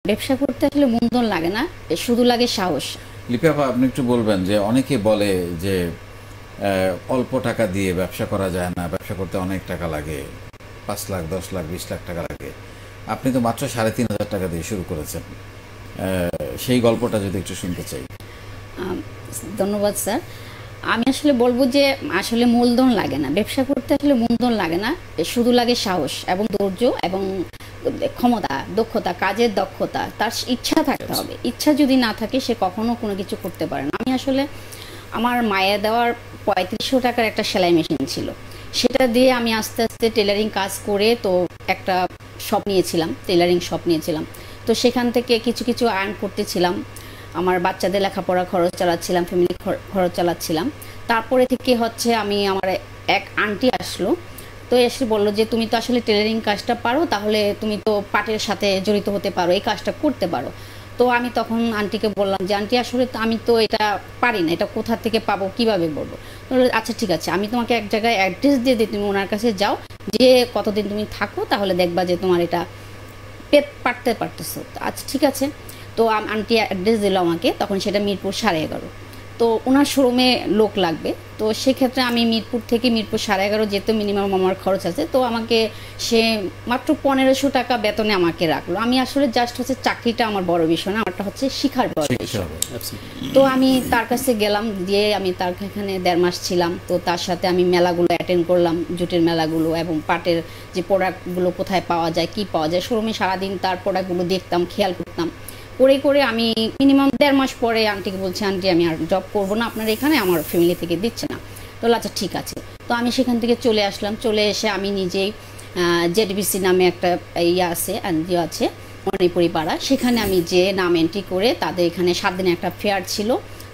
ব্যবসা করতে আসলে মূলধন লাগে না, শুধু লাগে সাহস। লিপি আপা, আপনি একটু বলবেন যে অনেকে বলে যে অল্প টাকা দিয়ে ব্যবসা করা যায় না, ব্যবসা করতে অনেক টাকা লাগে, 5 লাখ 10 লাখ 20 লাখ টাকা লাগে। আপনি তো মাত্র 3,500 টাকা দিয়ে শুরু করেছেন, সেই গল্পটা যদি একটু শুনতে চাই। ধন্যবাদ স্যার। আমি আসলে বলবো যে আসলে মূলধন লাগে না, ব্যবসা করতে আসলে মূলধন লাগে না, শুধু লাগে সাহস এবং ধৈর্য এবং ক্ষমতা, দক্ষতা, কাজের দক্ষতা, তার ইচ্ছা থাকতে হবে। ইচ্ছা যদি না থাকে সে কখনো কোনো কিছু করতে পারে না। আমি আসলে আমার মায়ের দেওয়ার 3500 টাকার একটা সেলাই মেশিন ছিল, সেটা দিয়ে আমি আস্তে আস্তে টেলারিং কাজ করে তো একটা শপ নিয়েছিলাম, টেলারিং শপ নিয়েছিলাম। তো সেখান থেকে কিছু কিছু আর্ন করতেছিলাম, আমার বাচ্চাদের লেখাপড়া খরচ চালাচ্ছিলাম, ফ্যামিলি খরচ চালাচ্ছিলাম। তারপরে থেকে হচ্ছে আমি আমার এক আন্টি আসলো, তো এসে বললো যে তুমি তো আসলে টেলারিং কাজটা পারো, তাহলে তুমি তো পাটের সাথে জড়িত হতে পারো, এই কাজটা করতে পারো। তো আমি তখন আন্টিকে বললাম যে আন্টি আসলে আমি তো এটা পারি না, এটা কোথা থেকে পাবো, কিভাবে বলবো। আচ্ছা ঠিক আছে, আমি তোমাকে এক জায়গায় অ্যাড্রেস দিয়ে দিই, তুমি ওনার কাছে যাও, যে কতদিন তুমি থাকো, তাহলে দেখবা যে তোমার এটা পারতেছো। আচ্ছা ঠিক আছে। তো আন্টি অ্যাড্রেস দিল আমাকে, তখন সেটা মিরপুর 11.5। তো ওনার শোরুমে লোক লাগবে, তো সেক্ষেত্রে আমি মিরপুর থেকে মিরপুর 11.5 যেতে মিনিমাম আমার খরচ আছে। তো আমাকে সে মাত্র 1500 টাকা বেতনে আমাকে রাখলো। আমি আসলে জাস্ট হচ্ছে চাকরিটা আমার বড় বিষয় না, আমারটা হচ্ছে শিখার বড় বিষয়। তো আমি তার কাছে গেলাম, দিয়ে আমি তার এখানে 1.5 মাস ছিলাম। তো তার সাথে আমি মেলাগুলো অ্যাটেন্ড করলাম, জুটের মেলাগুলো এবং পাটের যে প্রোডাক্টগুলো কোথায় পাওয়া যায়, কি পাওয়া যায়, শোরুমে সারাদিন তার প্রোডাক্টগুলো দেখতাম, খেয়াল করতাম। করে করে আমি মিনিমাম 1.5 মাস পরে আন্টিকে বলছি, আন্টি আমি আর জব করবো না আপনার এখানে, আমার ফ্যামিলি থেকে দিচ্ছে না। তো আচ্ছা ঠিক আছে। তো আমি সেখান থেকে চলে আসলাম। চলে এসে আমি নিজেই জেডবিসি নামে একটা ইয়ে আছে, এনজিও আছে, মণিপুরি পাড়া, সেখানে আমি যে নাম এন্ট্রি করে তাদের এখানে 7 দিনের একটা ফেয়ার ছিল,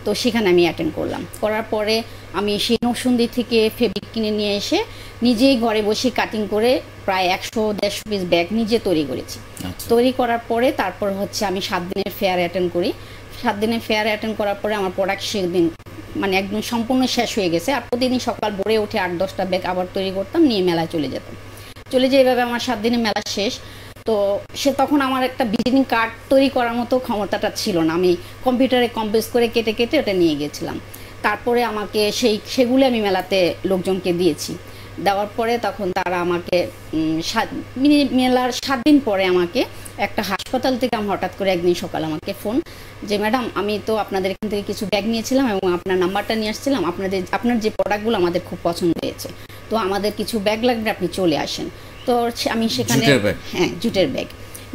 তো সেখানে আমি অ্যাটেন্ড করলাম। করার পরে আমি সেই নরসিংদী থেকে ফেব্রিক কিনে নিয়ে এসে নিজেই ঘরে বসে কাটিং করে প্রায় 100-150 পিস ব্যাগ নিজে তৈরি করেছি। তৈরি করার পরে তারপর হচ্ছে আমি 7 দিনের ফেয়ার অ্যাটেন্ড করি। 7 দিনের ফেয়ার অ্যাটেন্ড করার পরে আমার প্রোডাক্ট সেদিন মানে একদম সম্পূর্ণ শেষ হয়ে গেছে। আর প্রতিদিন সকাল ভোরে উঠে 8-10টা ব্যাগ আবার তৈরি করতাম, নিয়ে মেলায় চলে যেতাম। চলে যেয়ে এভাবে আমার 7 দিনের মেলা শেষ। তো তখন আমার একটা ভিজিটিং কার্ড তৈরি করার মতো ক্ষমতাটা ছিল না, আমি কম্পিউটারে কম্পোজ করে কেটে কেটে ওটা নিয়ে গেছিলাম। তারপরে আমাকে সেগুলো আমি মেলাতে লোকজনকে দিয়েছি। দেওয়ার পরে তখন তারা আমাকে মেলার 7 দিন পরে আমাকে একটা হাসপাতাল থেকে আমার হঠাৎ করে একদিন সকালে আমাকে ফোন, যে ম্যাডাম আমি তো আপনাদের এখান থেকে কিছু ব্যাগ নিয়েছিলাম এবং আপনার নাম্বারটা নিয়ে আসছিলাম, আপনার যে প্রোডাক্টগুলো আমাদের খুব পছন্দ হয়েছে, তো আমাদের কিছু ব্যাগ লাগবে, আপনি চলে আসেন। তো আমি সেখানে, হ্যাঁ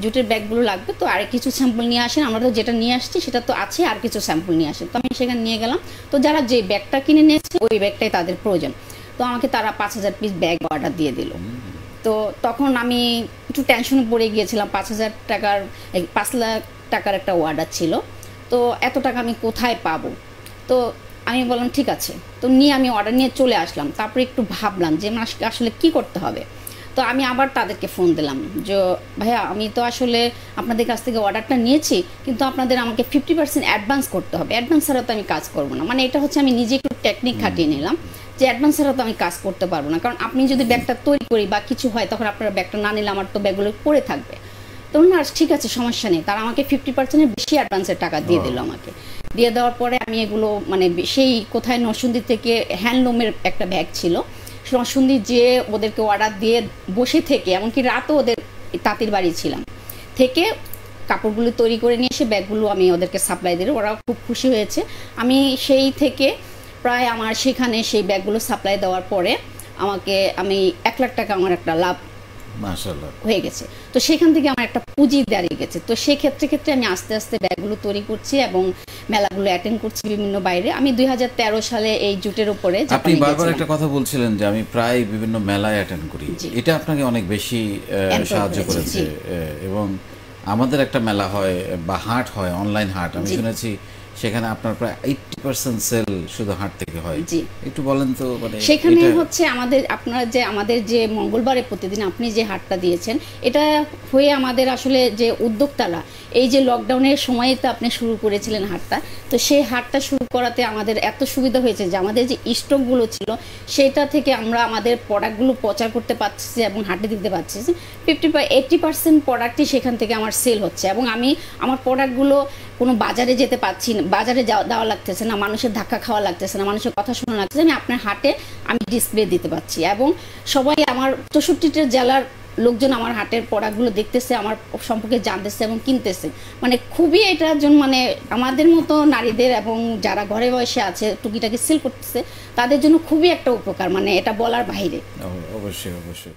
জুটের ব্যাগগুলো লাগবে, তো আর কিছু স্যাম্পল নিয়ে আসেন, আমরা তো যেটা নিয়ে আসছি সেটা তো আছে, আর কিছু স্যাম্পল নিয়ে আসেন। তো আমি সেখানে নিয়ে গেলাম। তো যারা যে ব্যাগটা কিনে নিয়েছে ওই ব্যাগটাই তাদের প্রয়োজন, তো আমাকে তারা 5000 পিস ব্যাগ অর্ডার দিয়ে দিল। তো তখন আমি একটু টেনশনে পড়ে গিয়েছিলাম, 5 লাখ টাকার একটা অর্ডার ছিল, তো এত টাকা আমি কোথায় পাবো। তো আমি বললাম ঠিক আছে, তো নিয়ে আমি অর্ডার নিয়ে চলে আসলাম। তারপরে একটু ভাবলাম যে আসলে কি করতে হবে। তো আমি আবার তাদেরকে ফোন দিলাম যে ভাইয়া আমি তো আসলে আপনাদের কাছ থেকে অর্ডারটা নিয়েছি, কিন্তু আপনাদের আমাকে 50% অ্যাডভান্স করতে হবে, অ্যাডভান্স ছাড়া তো আমি কাজ করবো না। মানে এটা হচ্ছে আমি নিজে একটু টেকনিক খাটিয়ে নিলাম যে অ্যাডভান্স ছাড়া তো আমি কাজ করতে পারবো না, কারণ আপনি যদি ব্যাগটা তৈরি করি বা কিছু হয় তখন আপনার ব্যাগটা না নিলে আমার তো ব্যাগগুলো পড়ে থাকবে। তখন না ঠিক আছে সমস্যা নেই, তারা আমাকে 50% বেশি অ্যাডভান্সের টাকা দিয়ে দিল। আমাকে দিয়ে দেওয়ার পরে আমি এগুলো মানে সেই কোথায় নরসিংদী থেকে হ্যান্ডলুমের একটা ব্যাগ ছিল, নরসিংদী যে ওদেরকে অর্ডার দিয়ে বসে থেকে, এমনকি রাতও ওদের তাঁতির বাড়ি ছিলাম থেকে কাপড়গুলো তৈরি করে নিয়ে এসে ব্যাগগুলো আমি ওদেরকে সাপ্লাই দিল, ওরাও খুব খুশি হয়েছে। আমি সেই থেকে প্রায় আমার সেখানে সেই ব্যাগগুলো সাপ্লাই দেওয়ার পরে আমি 1 লাখ টাকা আমার একটা লাভ মাশাআল্লাহ হয়ে গেছে। তো সেখান থেকে আমার একটা পুঁজি দাঁড়িয়ে গেছে। তো সেই ক্ষেত্রে আমি আস্তে আস্তে ব্যাগগুলো তৈরি করছি এবং মেলাগুলো অ্যাটেন্ড করছি বিভিন্ন বাইরে। আমি 2013 সালে এই জুটের উপরে, আপনি বারবার একটা কথা বলছিলেন যে আমি প্রায় বিভিন্ন মেলায় অ্যাটেন্ড করি, এটা আপনাকে অনেক বেশি সাহায্য করেছে। এবং আমাদের একটা মেলা হয় বা হাট হয়, অনলাইন হাট, আমি শুনেছি সেখানে আপনার প্রায় 80% সেল শুধু হাট থেকে হয়। জি। একটু বলেন তো, মানে সেখানে হচ্ছে আমাদের যে মঙ্গলবারে প্রতিদিন আপনি যে হাটটা দিয়েছেন, এটা হয়ে আমাদের আসলে যে উদ্যোক্তারা এই যে লকডাউনের সময়ে তো আপনি শুরু করেছিলেন হাটটা, তো সেই হাটটা শুরু করাতে আমাদের এত সুবিধা হয়েছে যে আমাদের যে স্টকগুলো ছিল সেটা থেকে আমরা আমাদের প্রোডাক্টগুলো প্রচার করতে পারছি এবং হাটে দিতে পারছি। 80% প্রোডাক্টই সেখান থেকে আমার সেল হচ্ছে, এবং আমি আমার প্রোডাক্টগুলো কোনো বাজারে যেতে পারছি না, বাজারে দেওয়া লাগতেছে না, মানুষের ধাক্কা খাওয়া লাগতেছে না, মানুষের কথা শোনা লাগতেছে না, আপনার হাটে আমি ডিসপ্লে দিতে পারছি। এবং সবাই আমার 64টা জেলার লোকজন আমার হাটের প্রোডাক্টগুলো দেখতেছে, আমার সম্পর্কে জানতেছে এবং কিনতেছে। মানে খুবই এটার জন্য মানে আমাদের মতো নারীদের এবং যারা ঘরে বসে আছে টুকিটাকি সেল করতেছে তাদের জন্য খুবই একটা উপকার, মানে এটা বলার বাইরে। অবশ্যই অবশ্যই।